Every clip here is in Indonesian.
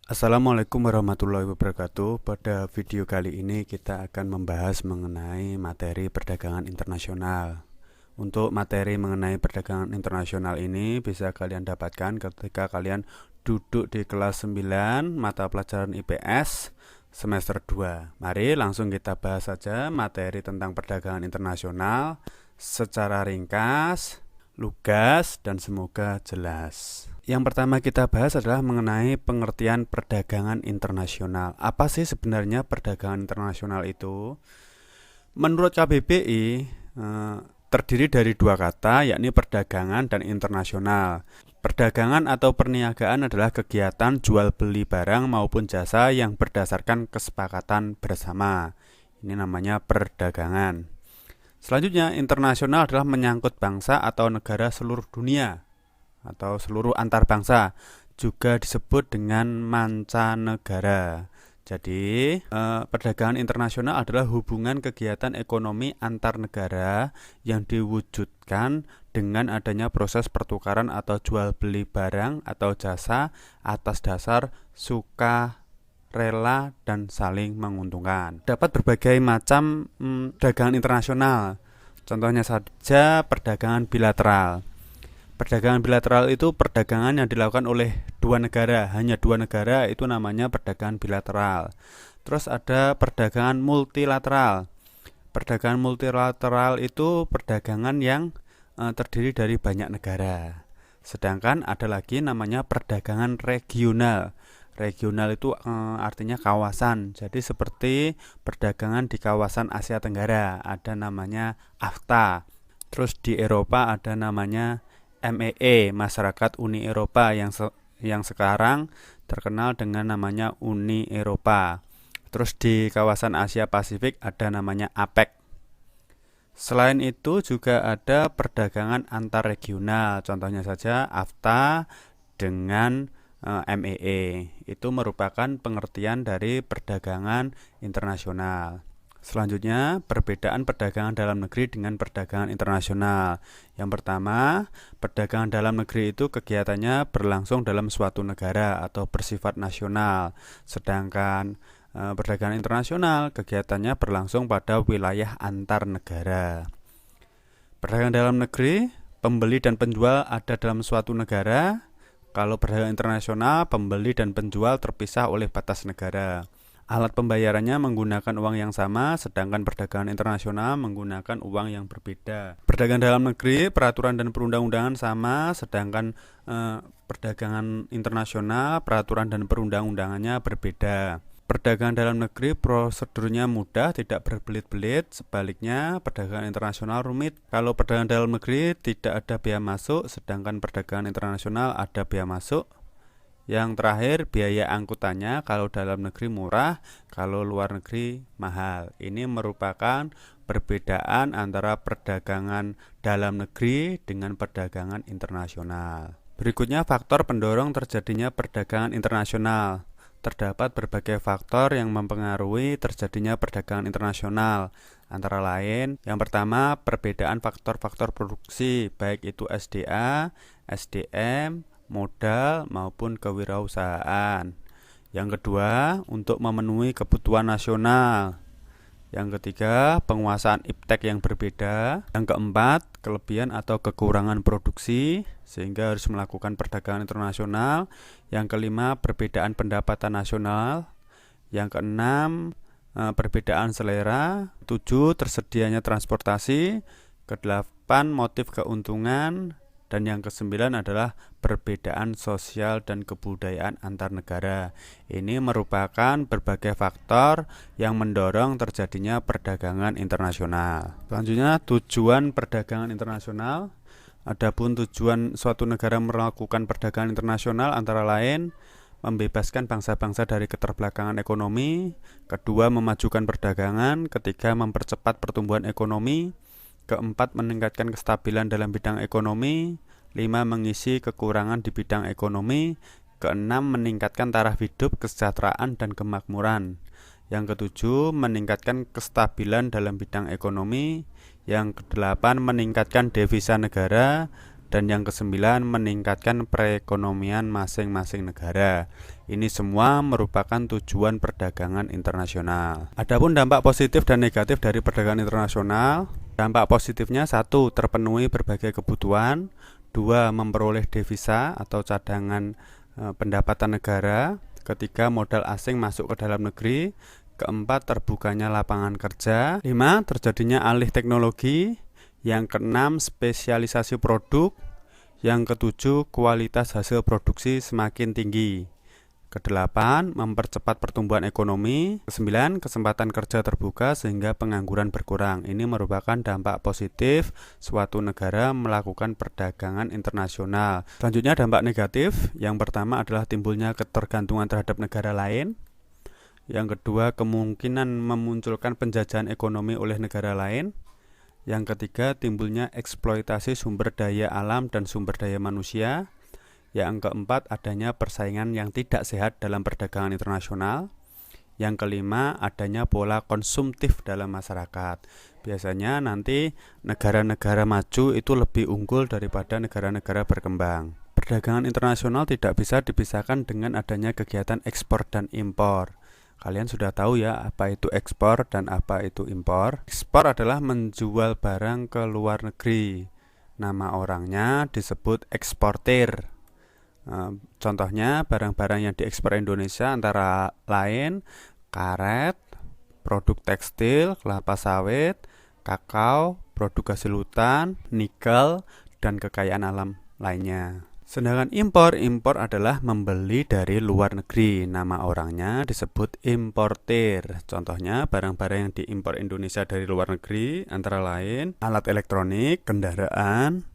Assalamualaikum warahmatullahi wabarakatuh. Pada video kali ini kita akan membahas mengenai materi perdagangan internasional. Untuk materi mengenai perdagangan internasional ini bisa kalian dapatkan ketika kalian duduk di kelas 9 mata pelajaran IPS semester 2. Mari langsung kita bahas saja materi tentang perdagangan internasional secara ringkas, lugas, dan semoga jelas. Yang pertama kita bahas adalah mengenai pengertian perdagangan internasional. Apa sih sebenarnya perdagangan internasional itu? Menurut KBBI terdiri dari dua kata, yakni perdagangan dan internasional. Perdagangan atau perniagaan adalah kegiatan jual beli barang maupun jasa yang berdasarkan kesepakatan bersama. Ini namanya perdagangan. Selanjutnya, internasional adalah menyangkut bangsa atau negara seluruh dunia atau seluruh antar bangsa, juga disebut dengan mancanegara. Jadi, perdagangan internasional adalah hubungan kegiatan ekonomi antar negara yang diwujudkan dengan adanya proses pertukaran atau jual beli barang atau jasa atas dasar sukarela dan saling menguntungkan. Dapat berbagai macam perdagangan internasional. Contohnya saja perdagangan bilateral. Perdagangan bilateral itu perdagangan yang dilakukan oleh dua negara, hanya dua negara, itu namanya perdagangan bilateral. Terus ada perdagangan multilateral. Perdagangan multilateral itu perdagangan yang terdiri dari banyak negara. Sedangkan ada lagi namanya perdagangan regional. Regional itu artinya kawasan. Jadi seperti perdagangan di kawasan Asia Tenggara, ada namanya AFTA. Terus di Eropa ada namanya MEE, Masyarakat Uni Eropa, yang sekarang terkenal dengan namanya Uni Eropa. Terus di kawasan Asia Pasifik ada namanya APEC. Selain itu juga ada perdagangan antar regional, contohnya saja AFTA dengan MEE. Itu merupakan pengertian dari perdagangan internasional. Selanjutnya, perbedaan perdagangan dalam negeri dengan perdagangan internasional. Yang pertama, perdagangan dalam negeri itu kegiatannya berlangsung dalam suatu negara atau bersifat nasional. Sedangkan perdagangan internasional kegiatannya berlangsung pada wilayah antar negara. Perdagangan dalam negeri, pembeli dan penjual ada dalam suatu negara. Kalau perdagangan internasional, pembeli dan penjual terpisah oleh batas negara. Alat pembayarannya menggunakan uang yang sama, sedangkan perdagangan internasional menggunakan uang yang berbeda. Perdagangan dalam negeri, peraturan dan perundang-undangan sama, sedangkan perdagangan internasional, peraturan dan perundang-undangannya berbeda. Perdagangan dalam negeri prosedurnya mudah, tidak berbelit-belit. Sebaliknya, perdagangan internasional rumit. Kalau perdagangan dalam negeri tidak ada biaya masuk, sedangkan perdagangan internasional ada biaya masuk. Yang terakhir, biaya angkutannya kalau dalam negeri murah, kalau luar negeri mahal. Ini merupakan perbedaan antara perdagangan dalam negeri dengan perdagangan internasional. Berikutnya, faktor pendorong terjadinya perdagangan internasional. Terdapat berbagai faktor yang mempengaruhi terjadinya perdagangan internasional. Antara lain, yang pertama, perbedaan faktor-faktor produksi, baik itu SDA, SDM, modal maupun kewirausahaan. Yang kedua, untuk memenuhi kebutuhan nasional. Yang ketiga, penguasaan iptek yang berbeda. Yang keempat, kelebihan atau kekurangan produksi sehingga harus melakukan perdagangan internasional. Yang kelima, perbedaan pendapatan nasional. Yang keenam, perbedaan selera. 7, tersedianya transportasi. Kedelapan, motif keuntungan. Dan yang kesembilan adalah perbedaan sosial dan kebudayaan antar negara. Ini merupakan berbagai faktor yang mendorong terjadinya perdagangan internasional. Selanjutnya, tujuan perdagangan internasional. Adapun tujuan suatu negara melakukan perdagangan internasional antara lain membebaskan bangsa-bangsa dari keterbelakangan ekonomi, kedua memajukan perdagangan, ketiga mempercepat pertumbuhan ekonomi, keempat, meningkatkan kestabilan dalam bidang ekonomi. 5, mengisi kekurangan di bidang ekonomi. Keenam, meningkatkan taraf hidup, kesejahteraan, dan kemakmuran. Yang ketujuh, meningkatkan kestabilan dalam bidang ekonomi. Yang kedelapan, meningkatkan devisa negara. Dan yang kesembilan, meningkatkan perekonomian masing-masing negara. Ini semua merupakan tujuan perdagangan internasional. Adapun dampak positif dan negatif dari perdagangan internasional, dampak positifnya: 1. Terpenuhi berbagai kebutuhan. 2. Memperoleh devisa atau cadangan pendapatan negara. Ketiga, modal asing masuk ke dalam negeri. Keempat, terbukanya lapangan kerja. 5. Terjadinya alih teknologi. Yang keenam, spesialisasi produk. Yang ketujuh, kualitas hasil produksi semakin tinggi. Kedelapan, mempercepat pertumbuhan ekonomi. Kesembilan, kesempatan kerja terbuka sehingga pengangguran berkurang. Ini merupakan dampak positif suatu negara melakukan perdagangan internasional. Selanjutnya, dampak negatif. Yang pertama adalah timbulnya ketergantungan terhadap negara lain. Yang kedua, kemungkinan memunculkan penjajahan ekonomi oleh negara lain. Yang ketiga, timbulnya eksploitasi sumber daya alam dan sumber daya manusia. Yang keempat, adanya persaingan yang tidak sehat dalam perdagangan internasional. Yang kelima, adanya pola konsumtif dalam masyarakat. Biasanya nanti negara-negara maju itu lebih unggul daripada negara-negara berkembang. Perdagangan internasional tidak bisa dipisahkan dengan adanya kegiatan ekspor dan impor. Kalian sudah tahu ya apa itu ekspor dan apa itu impor. Ekspor adalah menjual barang ke luar negeri. Nama orangnya disebut eksportir. Contohnya barang-barang yang diekspor Indonesia antara lain karet, produk tekstil, kelapa sawit, kakao, produk hasil hutan, nikel, dan kekayaan alam lainnya. Sedangkan impor adalah membeli dari luar negeri. Nama orangnya disebut importir. Contohnya barang-barang yang diimpor Indonesia dari luar negeri antara lain alat elektronik, kendaraan,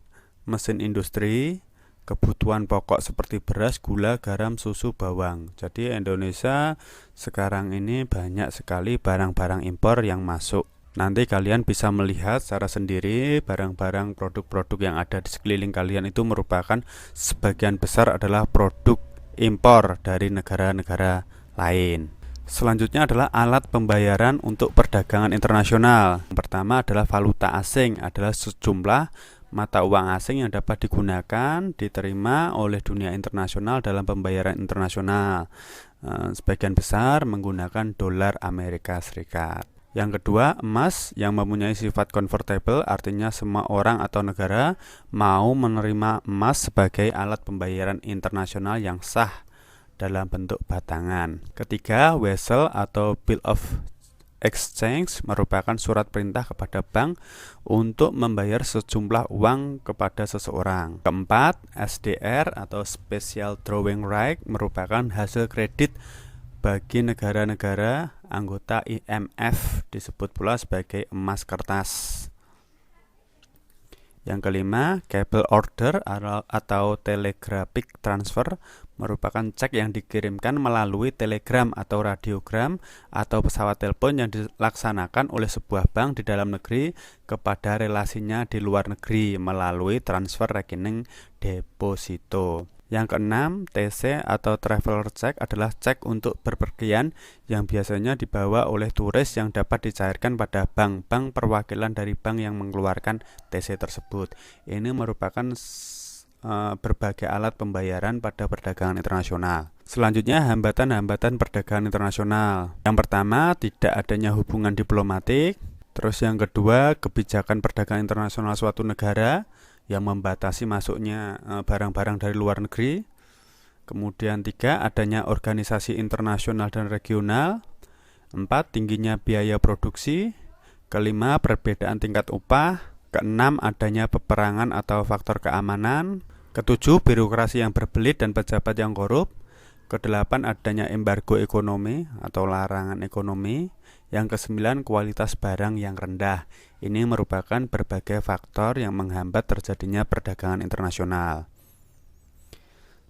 mesin industri, kebutuhan pokok seperti beras, gula, garam, susu, bawang. Jadi Indonesia sekarang ini banyak sekali barang-barang impor yang masuk. Nanti kalian bisa melihat secara sendiri barang-barang produk-produk yang ada di sekeliling kalian itu merupakan sebagian besar adalah produk impor dari negara-negara lain. Selanjutnya adalah alat pembayaran untuk perdagangan internasional. Yang pertama adalah valuta asing, adalah sejumlah mata uang asing yang dapat digunakan, diterima oleh dunia internasional dalam pembayaran internasional. Sebagian besar menggunakan dolar Amerika Serikat. Yang kedua, emas yang mempunyai sifat convertible, artinya semua orang atau negara mau menerima emas sebagai alat pembayaran internasional yang sah dalam bentuk batangan. Ketiga, wesel atau bill of exchange merupakan surat perintah kepada bank untuk membayar sejumlah uang kepada seseorang. Keempat, SDR atau special drawing right merupakan hasil kredit bagi negara-negara anggota IMF, disebut pula sebagai emas kertas. Yang kelima, cable order atau telegraphic transfer merupakan cek yang dikirimkan melalui telegram atau radiogram atau pesawat telepon yang dilaksanakan oleh sebuah bank di dalam negeri kepada relasinya di luar negeri melalui transfer rekening deposito. Yang keenam, TC atau traveler check adalah cek untuk berpergian yang biasanya dibawa oleh turis yang dapat dicairkan pada bank perwakilan dari bank yang mengeluarkan TC tersebut. Ini merupakan berbagai alat pembayaran pada perdagangan internasional. Selanjutnya, hambatan-hambatan perdagangan internasional. Yang pertama, tidak adanya hubungan diplomatik. Terus yang kedua, kebijakan perdagangan internasional suatu negara yang membatasi masuknya barang-barang dari luar negeri. Kemudian 3, adanya organisasi internasional dan regional. 4, tingginya biaya produksi. Kelima, perbedaan tingkat upah. Keenam, adanya peperangan atau faktor keamanan. Ketujuh, birokrasi yang berbelit dan pejabat yang korup. Kedelapan, adanya embargo ekonomi atau larangan ekonomi. Yang kesembilan, kualitas barang yang rendah. Ini merupakan berbagai faktor yang menghambat terjadinya perdagangan internasional.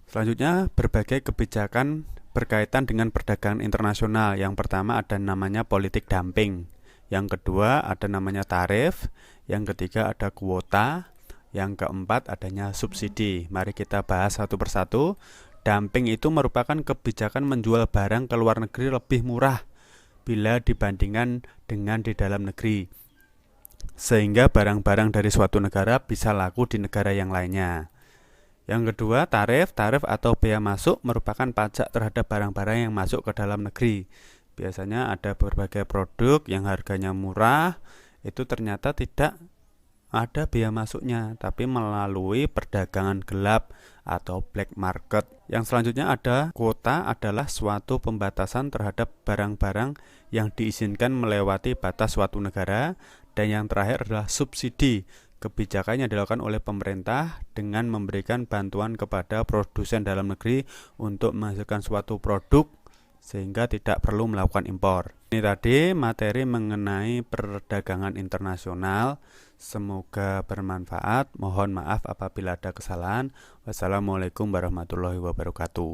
Selanjutnya, berbagai kebijakan berkaitan dengan perdagangan internasional. Yang pertama ada namanya politik dumping. Yang kedua ada namanya tarif. Yang ketiga ada kuota. Yang keempat adanya subsidi. Mari kita bahas satu persatu. Dumping itu merupakan kebijakan menjual barang ke luar negeri lebih murah bila dibandingkan dengan di dalam negeri. sehingga barang-barang dari suatu negara bisa laku di negara yang lainnya. Yang kedua, tarif atau bea masuk merupakan pajak terhadap barang-barang yang masuk ke dalam negeri. Biasanya ada berbagai produk yang harganya murah, itu ternyata tidak ada bea masuknya, tapi melalui perdagangan gelap atau black market. Yang selanjutnya ada kuota, adalah suatu pembatasan terhadap barang-barang yang diizinkan melewati batas suatu negara. Dan yang terakhir adalah subsidi. Kebijakan yang dilakukan oleh pemerintah dengan memberikan bantuan kepada produsen dalam negeri untuk menghasilkan suatu produk sehingga tidak perlu melakukan impor. Ini tadi materi mengenai perdagangan internasional. Semoga bermanfaat. Mohon maaf apabila ada kesalahan. Wassalamualaikum warahmatullahi wabarakatuh.